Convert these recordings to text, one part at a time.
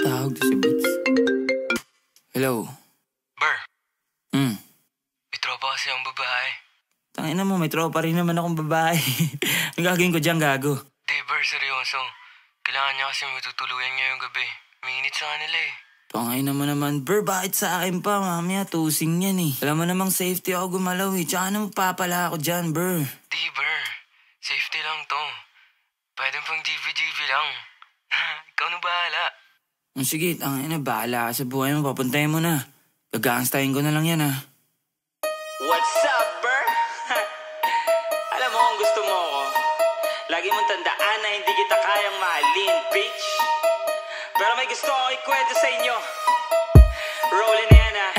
Tawag to si Beats. Hello? Ber. May tropa kasi ang babae. Tangina mo, may tropa rin naman akong babae. Ang gagawin ko dyan, gago? Di, Ber, seryoso. Kailangan niya kasi matutuluyan ngayong gabi. Minit sa kanila eh. Tangina mo naman, Ber, bakit sa akin pa? Mamaya, tusing yan eh. Alam mo namang safety ako gumalaw eh. Tsaka naman papala ako dyan, Ber. Di, Ber. Safety lang to. Pwede pang GV lang. Ikaw na bahala. Sige, tangina, bahala ka sa buhay mo. Papuntahin mo na. Gagangstahin ko na lang yan, ha. What's up, Ber? Alam mo kung gusto mo ako, lagi mong tandaan na hindi kita kayang mahalin, bitch. Pero may gusto ako ikwento sa inyo. Rollin na yan, ha.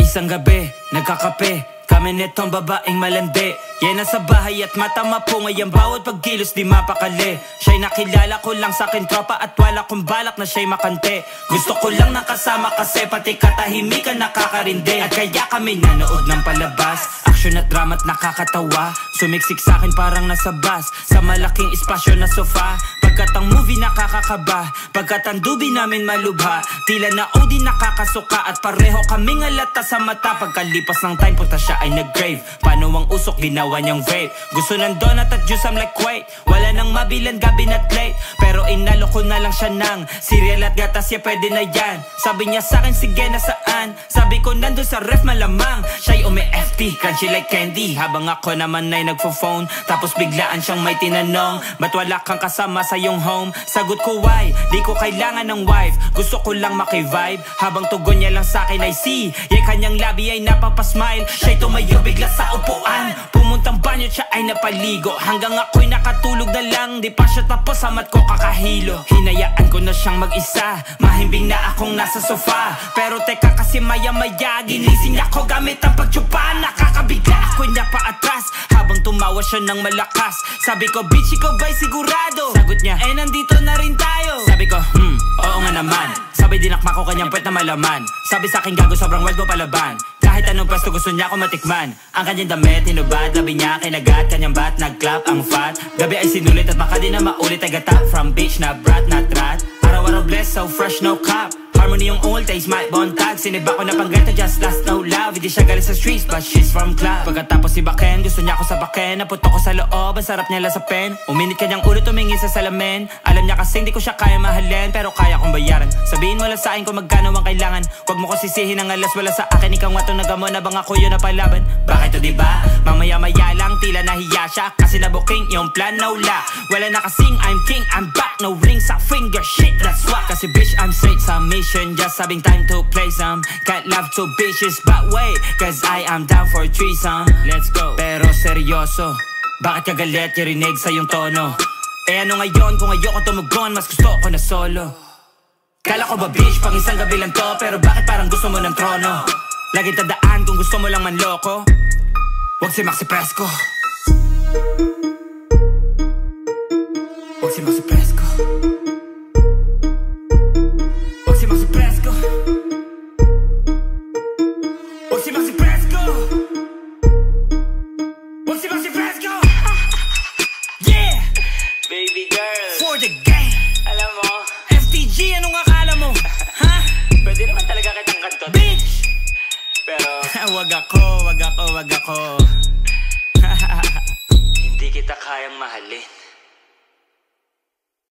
Isang gabi, nagkakape kami netong babaeng malandi. Yan nasa bahay at mata mapungay ang bawat pagkilos di mapakali. Siya'y nakilala ko lang sa akin tropa at wala kong balak na siya'y makante. Gusto ko lang nakasama kasi pati katahimikan nakakarindi. At kaya kami nanood ng palabas, action at drama at nakakatawa. Sumiksik sa akin parang nasa bus sa malaking espasyo na sofa. Pagkat ang movie nakakakaba, pagkat ang dubi namin malubha, tila na o di nakakasuka at pareho kaming alata sa mata. Pagkalipas ng time punta siya ay nag-grave. Paano ang usok ginawa niyang vape? Gusto ng donut at juice, I'm like wait. Wala nang mabilan gabi na late, pero inalo ko na lang siya ng cereal at gatas, ya pwede na yan. Sabi niya sa akin sige nasaan, sabi ko nandun sa ref malamang. Siya'y umi-FT, crunchy like candy, habang ako naman ay nagpo-phone. Tapos biglaan siyang may tinanong, ba't wala kang kasama sa iyong home? Sagot ko why, di ko kailangan ng wife, gusto ko lang maki-vibe. Habang tugon niya lang sa akin ay see, yung kanyang labi ay napapasmile. Siya'y tumayo bigla sa upuan, pumuntang banyo siya ay napaligo. Hanggang ako'y nakatulog na lang, di pa siya tapos amat ko kakahilo. Hinayaan ko na siyang mag-isa, mahimbing na akong nasa sofa. Pero teka kasi maya-maya, ginising ako gamit ang pagtsupa. Nakakabigla ako'y napaatras, habang tumawa siya ng malakas. Sabi ko bitch ikaw ba'y sigurado? Sagot niya eh nandito na rin tayo. Sabi ko oo nga naman. Sabi dinakma ko kanyang puwet na malaman. Sabi sa akin gago sobrang wild mo palaban. Kahit anong pwesto gusto niya ako matikman. Ang kanyang damit hinubad, labi niya kinagat. Kanyang bat nag-clap ang fat. Gabi ay sinulit at baka di na maulit. Ay gata from beach na brat na trat. Araw-araw blessed so fresh no cap. Harmony yung old taste, my bontag. Siniba ko na pangganto, just last no love. Hindi siya galing sa streets, but she's from club. Pagkatapos si Baken, gusto niya ako sa Baken. Napunto ko sa loob, ang sarap niya lang sa pen. Uminit kanyang ulo, tumingin sa salamin. Alam niya kasi hindi ko siya kaya mahalin, pero kaya kong bayaran. Sabihin mo lang sa akin kung magkano ang kailangan. Huwag mo ko sisihin ang alas, wala sa akin. Ikaw nga itong nagamon, abang ako yun na palaban. Bakit to diba? Mamaya-maya lang, tila nahiya siya. Kasi nabuking yung plan, no la. Wala na kasing I'm king, I'm back. No ring sa finger, shit, that's what. Kasi bitch, I'm straight sa mission. Just having time to play some. Can't love two bitches, but wait, cause I am down for threesome. Let's go. Pero seryoso, bakit ka galit yung sa yung tono? Eh ano ngayon kung ayoko tumugon, mas gusto ko na solo. Kala ko ba bitch, pang isang gabi lang to, pero bakit parang gusto mo ng trono? Laging tandaan kung gusto mo lang manloko, wag si Maxi Fresco. Wag si Maxi Fresco. Wag si Maxi Fresco. Wag si Maxi Fresco. Wag si Maxi Fresco. Yeah! Baby girl, For the gang. alam mo, FTG, anong akala mo? Ha? pwede naman talaga kitang kantot. Bitch! Pero Wag ako. hindi kita kayang mahalin.